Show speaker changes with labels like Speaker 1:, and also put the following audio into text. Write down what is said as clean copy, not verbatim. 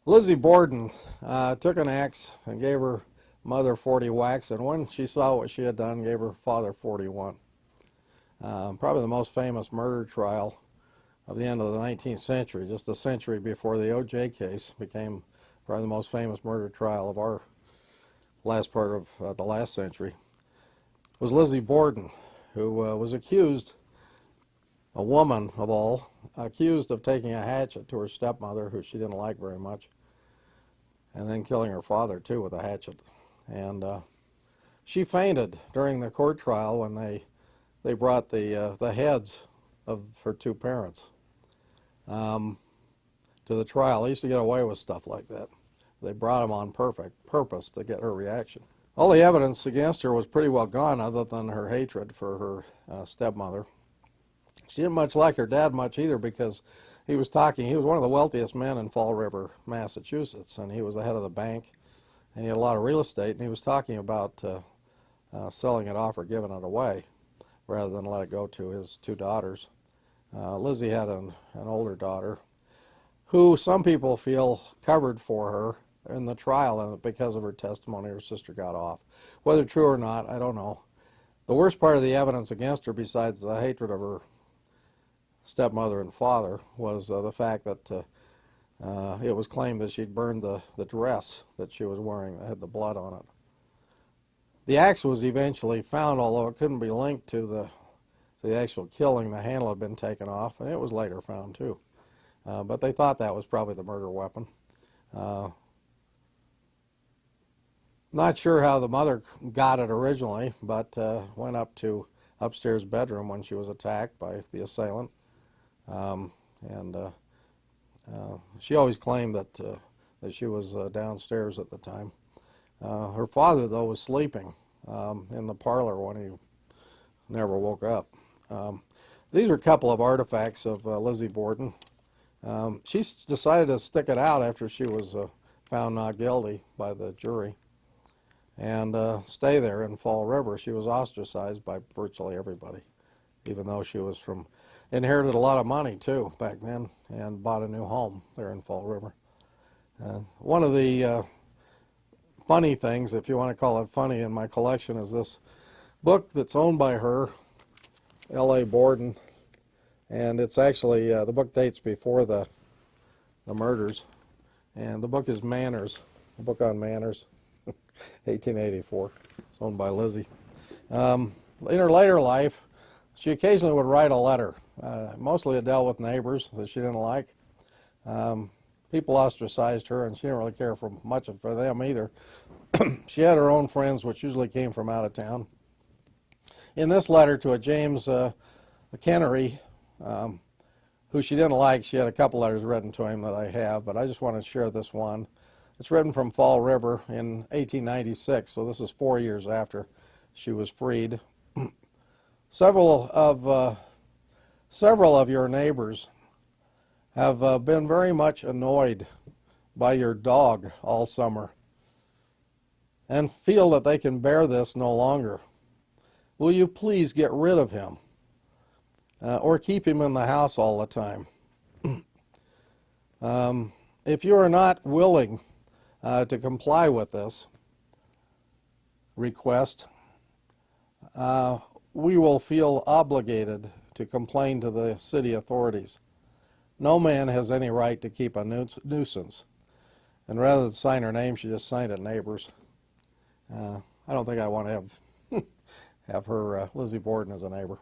Speaker 1: Lizzie Borden took an axe and gave her mother 40 whacks, and when she saw what she had done, gave her father 41. Probably the most famous murder trial of the end of the 19th century, just a century before the O.J. case became probably the most famous murder trial of our last part of the last century, was Lizzie Borden, who was accused, a woman of all, accused of taking a hatchet to her stepmother, who she didn't like very much, and then killing her father too with a hatchet. And she fainted during the court trial when they brought the heads of her two parents to the trial. They used to get away with stuff like that. They brought them on purpose to get her reaction. All the evidence against her was pretty well gone, other than her hatred for her stepmother. She didn't much like her dad much either, because he was one of the wealthiest men in Fall River, Massachusetts, and he was the head of the bank, and he had a lot of real estate, and he was talking about selling it off or giving it away rather than let it go to his two daughters. Lizzie had an older daughter who some people feel covered for her in the trial, and because of her testimony her sister got off. Whether true or not, I don't know. The worst part of the evidence against her, besides the hatred of her stepmother and father, was the fact that it was claimed that she'd burned the dress that she was wearing that had the blood on it. The axe was eventually found, although it couldn't be linked to the actual killing. The handle had been taken off, and it was later found too. But they thought that was probably the murder weapon. Not sure how the mother got it originally, but went up to upstairs bedroom when she was attacked by the assailant. She always claimed that she was downstairs at the time. Her father, though, was sleeping in the parlor when he never woke up. These are a couple of artifacts of Lizzie Borden. She decided to stick it out after she was found not guilty by the jury, and stay there in Fall River. She was ostracized by virtually everybody, even though she was inherited a lot of money too back then, and bought a new home there in Fall River. One of the funny things, if you want to call it funny, in my collection is this book that's owned by her, L.A. Borden, and it's actually, the book dates before the murders, and the book is Manners, a book on manners, 1884. It's owned by Lizzie. In her later life, she occasionally would write a letter. Mostly it dealt with neighbors that she didn't like. People ostracized her, and she didn't really care for much for them either. She had her own friends, which usually came from out of town. In this letter to a James Kennery, who she didn't like, she had a couple letters written to him that I have, but I just want to share this one. It's written from Fall River in 1896, so this is 4 years after she was freed. Several of your neighbors have been very much annoyed by your dog all summer and feel that they can bear this no longer. Will you please get rid of him or keep him in the house all the time? If you are not willing to comply with this request, we will feel obligated to complain to the city authorities. No man has any right to keep a nuisance. And rather than sign her name, she just signed it neighbors. I don't think I want to have her Lizzie Borden as a neighbor.